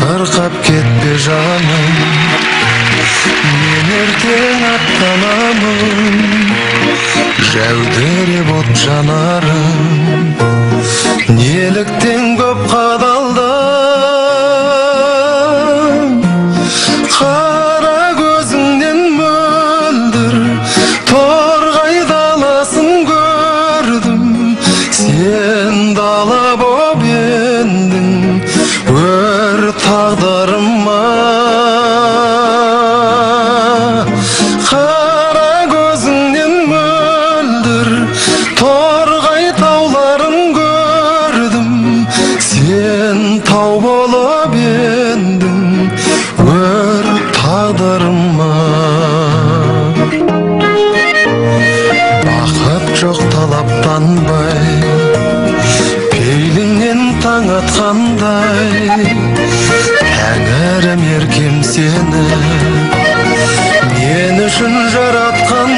Tarqap ketpe жаным, мен ертең аттанамын, жәудіреп от жанарым, неліктен көп қадалдым, қара көзіңнен мөлдір торғай даласын көрдім, сен дала боп ендің өр тағдырыма. Қара көзіңнен мөлдір торғай тауларын көрдім, сен тау болып ендің өр тағдырыма. Бақыт жоқ талаптанбай, пейіліңнен таң атқандай, тәңірім еркем сені мен үшін жаратқан